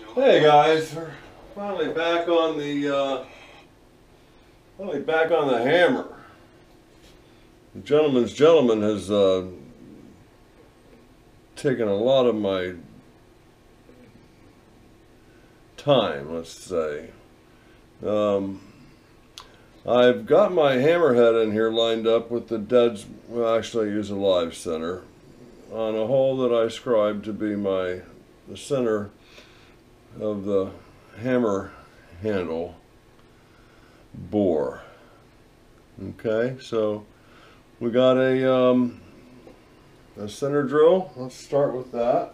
Hey guys, we're finally back on the hammer. The gentleman's gentleman has taken a lot of my time, let's say. I've got my hammerhead in here lined up with the dead, well, actually I use a live center, on a hole that I scribed to be the center of the hammer handle bore. Okay, so we got a center drill. Let's start with that.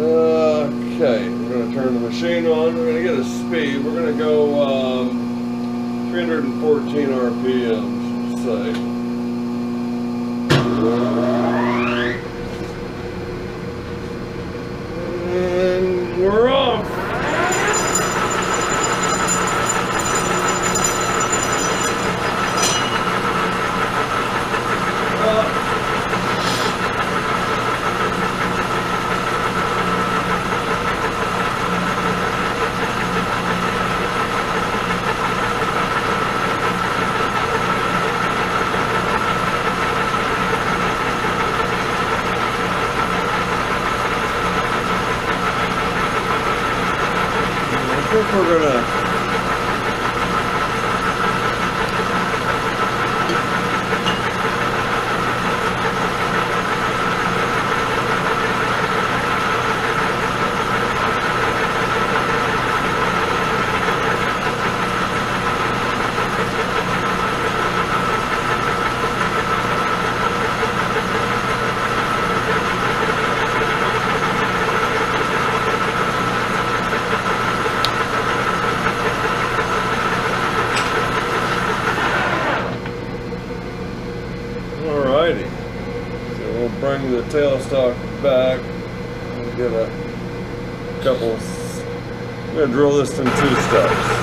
Okay, we're going to turn the machine on. We're going to get a speed. We're going to go 314 RPMs, say. And we're off. I think we're gonna bring the tailstock back and get a couple. I'm going to drill this in 2 steps.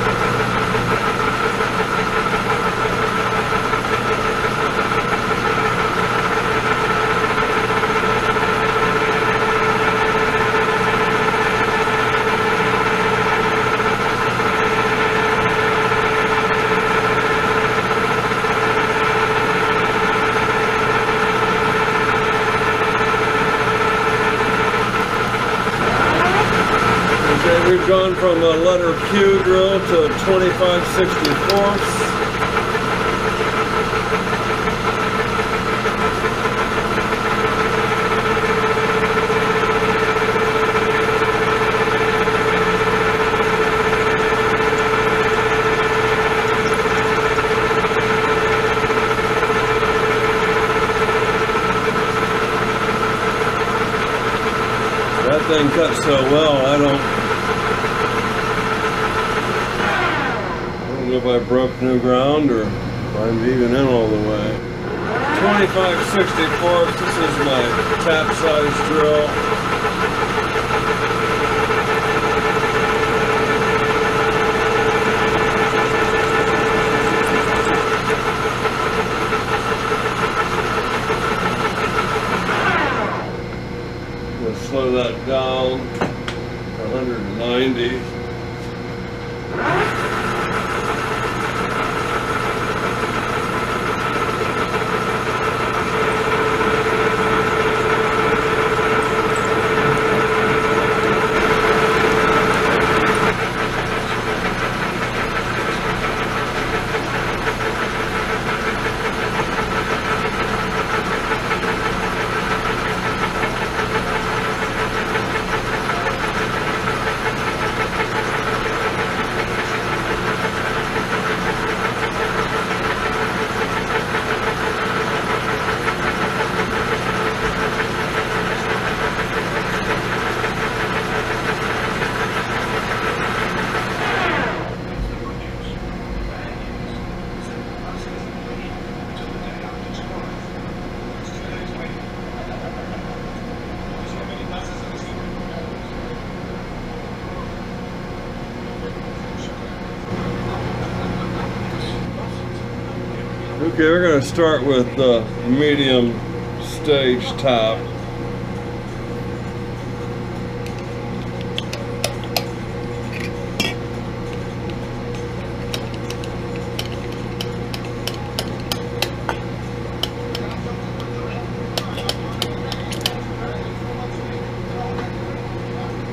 We've gone from a letter Q drill to 25/64. That thing cuts so well, I don't know if I broke new ground or if I'm even in all the way. 25/64, this is my tap size drill. I'm going to slow that down to 190. Okay, we're going to start with the medium stage top.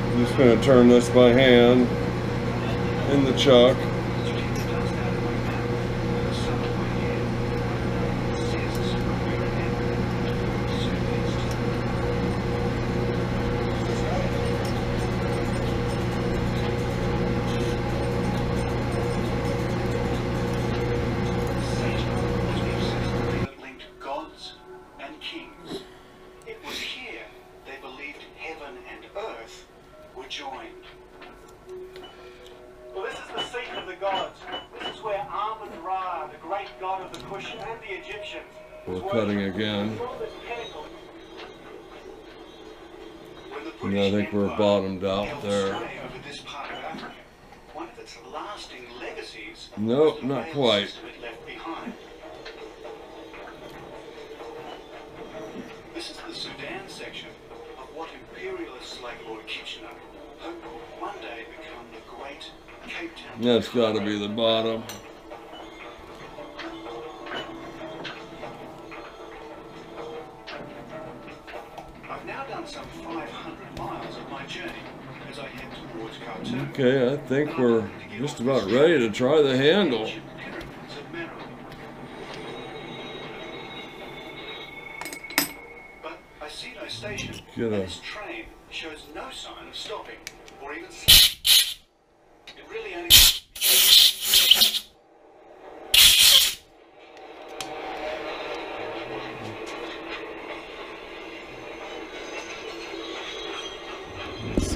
I'm just going to turn this by hand in the chuck. Joined. Well, this is the seat of the gods. This is where Amun-Ra, the great god of the Kush and the Egyptians, We're cutting again. And I think we're bottomed out there. One of its lasting legacies. Nope, not quite. This is the Sudan section of what imperialists like Lord Kitchener hope will one day become the great Cape Town. That's got to be the bottom. I've now done some 500 miles of my journey as I head towards Khartoum. Okay, I think we're just about ready to try the handle. But I see no station. Get a This train shows no sign of stopping or even it really only.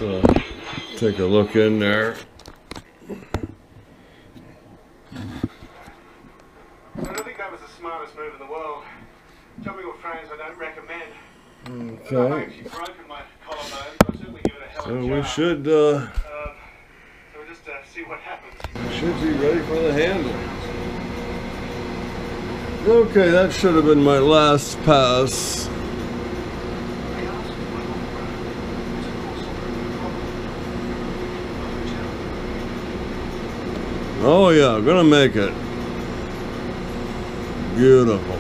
Let's take a look in there. I don't think that was the smartest move in the world. Jumping with trains I don't recommend. Okay. I've actually broken my collarbone, but I'll certainly give it a hell of a So try. we should So we'll just see what happens. should be ready for the handle. Okay, that should have been my last pass. Oh yeah, gonna make it. Beautiful.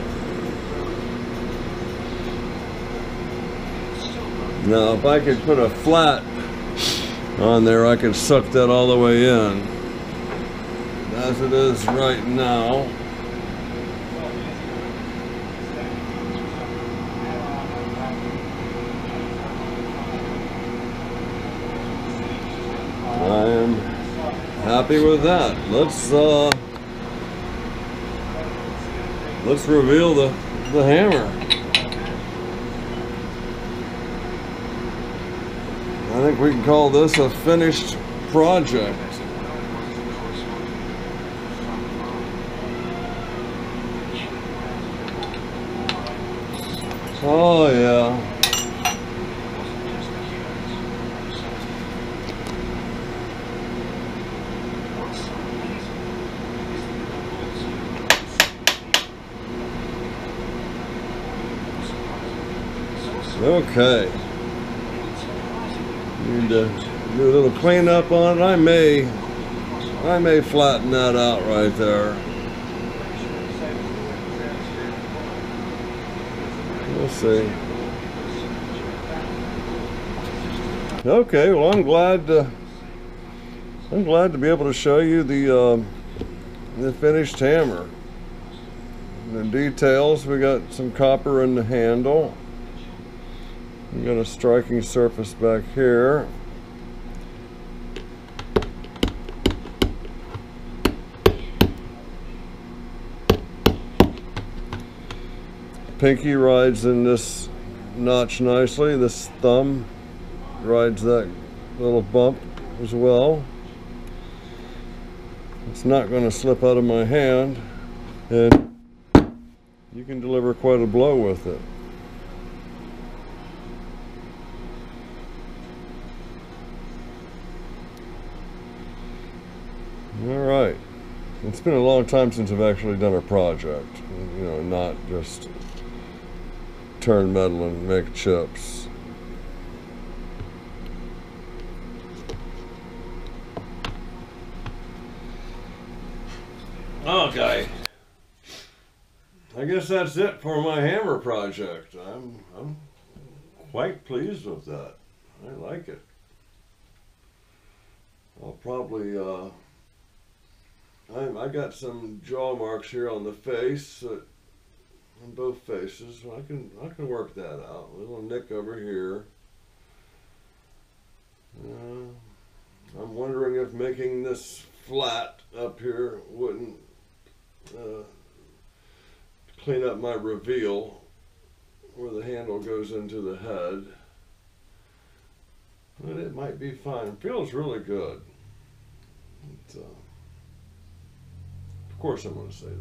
Now if I could put a flat on there, I could suck that all the way in. As it is right now. I am happy with that. Let's reveal the hammer. I think we can call this a finished project. Oh yeah. Okay. Need to do a little cleanup on it. I may flatten that out right there. We'll see. Okay, well I'm glad to be able to show you the finished hammer. The details, we got some copper in the handle. We got a striking surface back here. Pinky rides in this notch nicely. This thumb rides that little bump as well. It's not going to slip out of my hand, and you can deliver quite a blow with it. All right. It's been a long time since I've actually done a project, you know, not just turn metal and make chips. Okay. I guess that's it for my hammer project. I'm quite pleased with that. I like it. I'll probably I got some jaw marks here on the face, on both faces. I can work that out. A little nick over here. I'm wondering if making this flat up here wouldn't clean up my reveal where the handle goes into the head. But it might be fine. It feels really good. Of course I'm going to say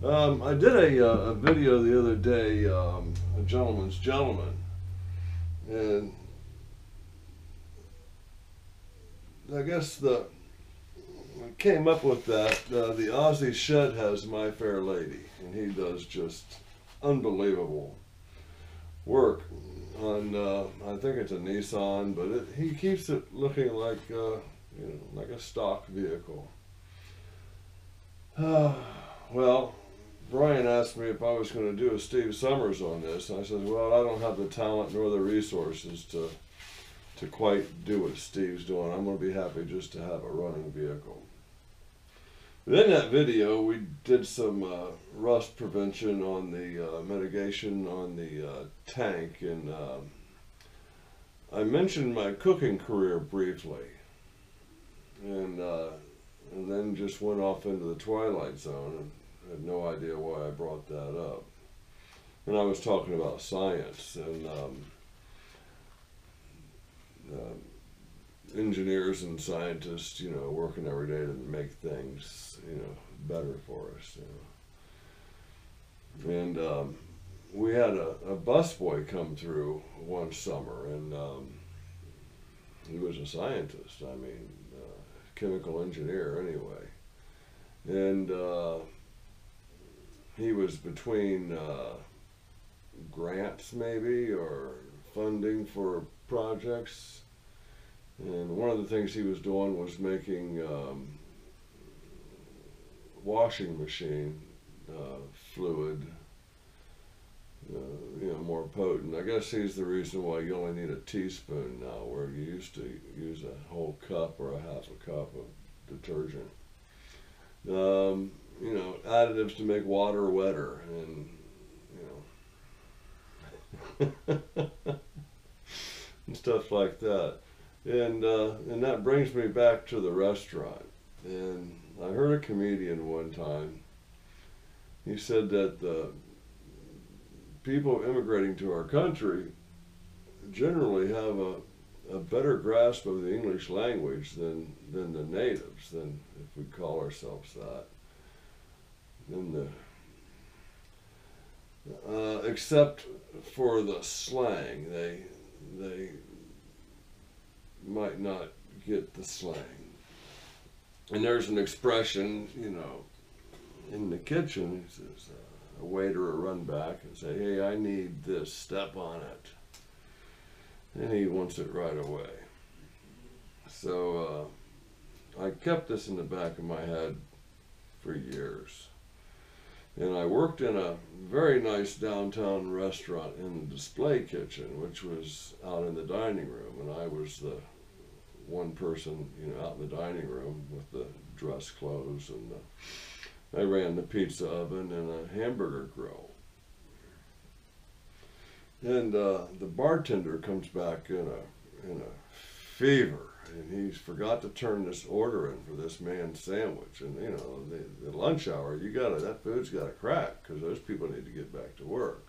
that. I did a video the other day, A Gentleman's Gentleman, and I guess I came up with that. The Aussie Shed has My Fair Lady, and he does just unbelievable work on, I think it's a Nissan, but he keeps it looking like, you know, like a stock vehicle. Well, Brian asked me if I was going to do a Steve Summers on this, and I said, well, I don't have the talent nor the resources to quite do what Steve's doing. I'm going to be happy just to have a running vehicle. But in that video, we did some rust prevention on the mitigation on the tank, and I mentioned my cooking career briefly, and then just went off into the twilight zone and had no idea why I brought that up. And I was talking about science and engineers and scientists, you know, working every day to make things, you know, better for us. You know. And we had a busboy come through one summer, and he was a scientist. I mean, chemical engineer anyway. And he was between grants maybe or funding for projects. And one of the things he was doing was making washing machine fluid, you know, more potent. I guess he's the reason why you only need a teaspoon now, where you used to use a whole cup or a half a cup of detergent. You know, additives to make water wetter, and you know, and stuff like that. And that brings me back to the restaurant. And I heard a comedian one time. He said that the people immigrating to our country generally have a better grasp of the English language than the natives, than if we call ourselves that. Except for the slang, they might not get the slang. And there's an expression, you know, in the kitchen. He says, a waiter will run back and say, hey, I need this, step on it. And he wants it right away. So I kept this in the back of my head for years. And I worked in a very nice downtown restaurant in the display kitchen, which was out in the dining room. And I was the one person, you know, out in the dining room with the dress clothes, and I ran the pizza oven and a hamburger grill. And the bartender comes back in a fever, and he's forgot to turn this order in for this man's sandwich. And you know, the lunch hour, that food's got to crack, because those people need to get back to work.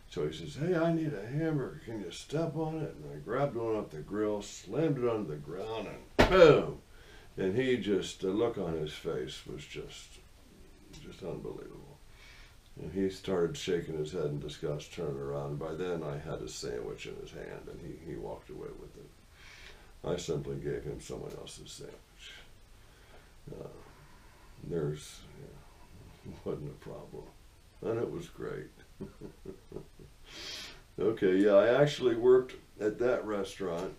So he says, hey, I need a hamburger, can you step on it? And I grabbed one off the grill, slammed it onto the ground, and boom! And he just, the look on his face was just unbelievable. And he started shaking his head in disgust, turning around. By then I had his sandwich in his hand, and he walked away with it. I simply gave him someone else's sandwich. There's, wasn't a problem. And it was great. Okay, yeah, I actually worked at that restaurant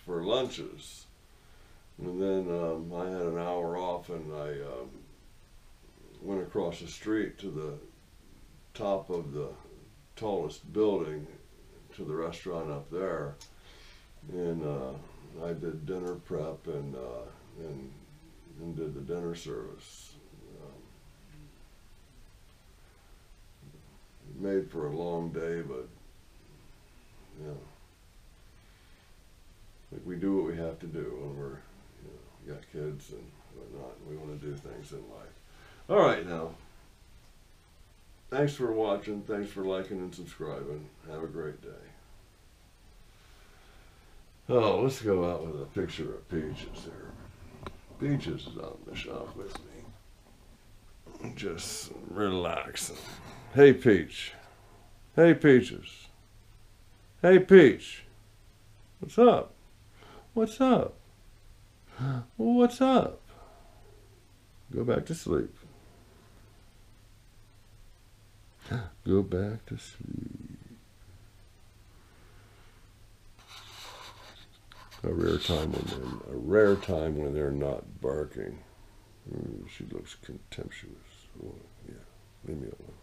for lunches. And then I had an hour off, and I went across the street to the top of the tallest building to the restaurant up there. And I did dinner prep and did the dinner service. Made for a long day, but like we do what we have to do when we're got kids and whatnot. We want to do things in life. All right, now. Thanks for watching. Thanks for liking and subscribing. Have a great day. Oh, let's go out with a picture of Peaches here. Peaches is out in the shop with me. Just relaxing. Hey, Peach. Hey, Peaches. Hey, Peach. What's up? What's up? What's up? Go back to sleep. Go back to sleep. A rare time when they're not barking. She looks contemptuous. Oh, yeah, leave me alone.